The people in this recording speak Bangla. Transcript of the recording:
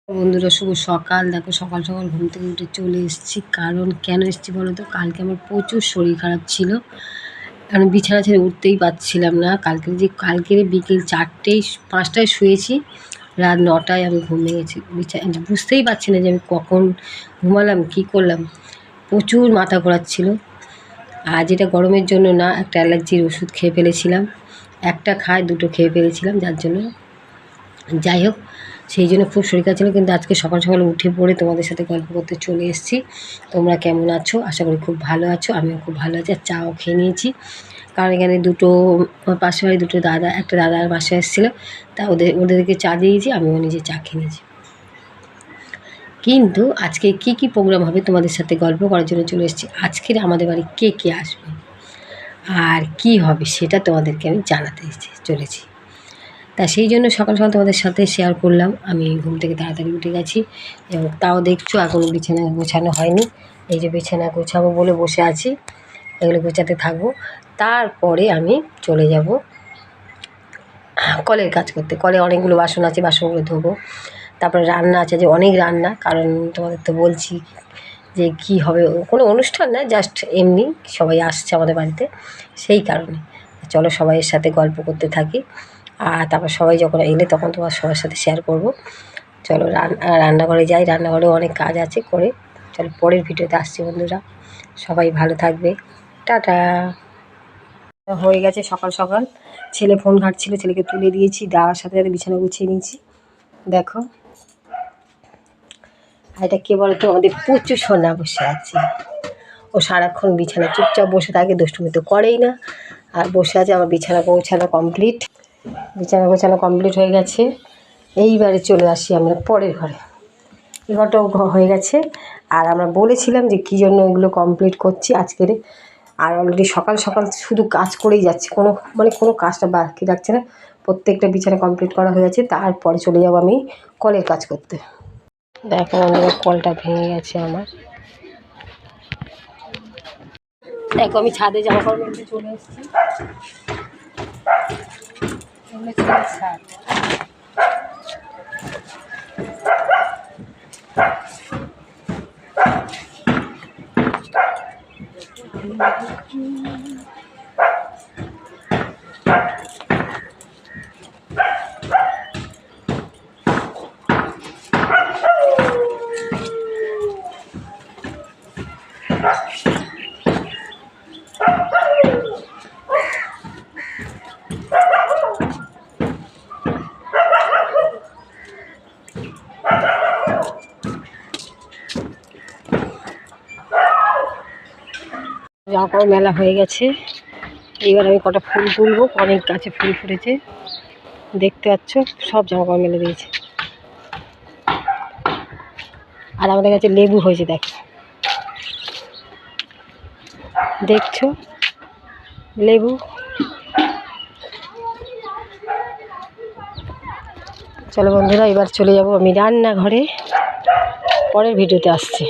বন্ধুরা শুভ সকাল। দেখো সকাল সকাল ঘুম থেকে উঠে চলে এসেছি। কারণ কেন এসেছি বলো তো, কালকে আমার প্রচুর শরীর খারাপ ছিল। আমি বিছানা ছেড়ে উঠতেই পারছিলাম না। কালকের বিকেল 4টেয় 5টায় শুয়েছি, রাত 9টায় আমি ঘুম ভেঙেছি। বুঝতেই পারছি না যে আমি কখন ঘুমালাম, কী করলাম। প্রচুর মাথা ঘোরাচ্ছিল। আর যেটা গরমের জন্য না, একটা অ্যালার্জির ওষুধ খেয়ে ফেলেছিলাম। একটা খায় 2টো খেয়ে ফেলেছিলাম, যার জন্য যাই হোক সেই জন্য খুব শরীর খারাপ ছিল। কিন্তু আজকে সকাল সকাল উঠে পড়ে তোমাদের সাথে গল্প করতে চলে এসেছি। তোমরা কেমন আছো? আশা করি খুব ভালো আছো। আমিও খুব ভালো আছি। আর চাও খেয়ে নিয়েছি। কারণ এখানে আমার পাশের বাড়ি দুটো দাদা, একটা দাদা আর বাসায় এসেছিলো, তা ওদেরকে চা দিয়েছি, আমিও নিজে চা খেয়ে নিয়েছি। কিন্তু আজকে কি প্রোগ্রাম হবে তোমাদের সাথে গল্প করার জন্য চলে এসেছি। আজকের আমাদের বাড়ি কে আসবে আর কি হবে সেটা তোমাদেরকে আমি জানাতে চলেছি। তা সেই জন্য সকাল সকাল তোমাদের সাথে শেয়ার করলাম। আমি ঘুম থেকে তাড়াতাড়ি উঠে গেছি এবং তাও দেখছো এখনও বিছানা গোছানো হয়নি। এই যে বিছানা গোছাবো বলে বসে আছি, এগুলো গোছাতে থাকবো। তারপরে আমি চলে যাব কলের কাজ করতে। কলে অনেকগুলো বাসন আছে, বাসনগুলো ধোবো। তারপরে রান্না আছে, যে অনেক রান্না। কারণ তোমাদের তো বলছি যে কি হবে, কোনো অনুষ্ঠান না, জাস্ট এমনি সবাই আসছে আমাদের বাড়িতে, সেই কারণে। চলো সবাইয়ের সাথে গল্প করতে থাকি। আর তারপর সবাই যখন এলে তখন তোমার সবার সাথে শেয়ার করব। চলো রান্নাঘরে যাই। রান্নাঘরেও অনেক কাজ আছে করে। চলো পরের ভিডিওতে আসছি বন্ধুরা। সবাই ভালো থাকবে। টাটা। হয়ে গেছে সকাল সকাল। ছেলে ফোন ঘাঁটছিল, ছেলেকে তুলে দিয়েছি, দেওয়ার সাথে সাথে বিছানা গুছিয়ে নিয়েছি। দেখো, আর এটা কে বলো তো, আমাদের পুচু সোনা বসে আছে। ও সারাক্ষণ বিছানা চুপচাপ বসে থাকে, দুষ্টুমি তো করেই না। আর বসে আছে। আমার বিছানা গোছানো কমপ্লিট। বিছানা গোছানো কমপ্লিট হয়ে গেছে। এইবারে চলে আসি আমরা পরের ঘরে। এই ঘরটাও হয়ে গেছে। আর আমরা বলেছিলাম যে কী জন্য এগুলো কমপ্লিট করছি আজকের। আর অলরেডি সকাল সকাল শুধু কাজ করেই যাচ্ছে, কোনো কাজটা বাকি রাখছে না। প্রত্যেকটা বিছানা কমপ্লিট করা হয়ে গেছে। তারপরে চলে যাব আমি কলের কাজ করতে। দেখো আমাদের কলটা ভেঙে গেছে আমার। দেখো আমি ছাদে জামা কাপড় মেলতে চলে এসেছি। ছাদ জামা কাপড় মেলা হয়ে গেছে। এইবার আমি কটা ফুল তুলবো। অনেক গাছে ফুল ফুটেছে, দেখতে পাচ্ছ। সব জামা কাপড় মেলে দিয়েছে। আর আমাদের কাছে লেবু হয়েছে, দেখছো লেবু। চলো বন্ধুরা, এবার চলে যাব আমি রান্নাঘরে। পরের ভিডিওতে আসছি।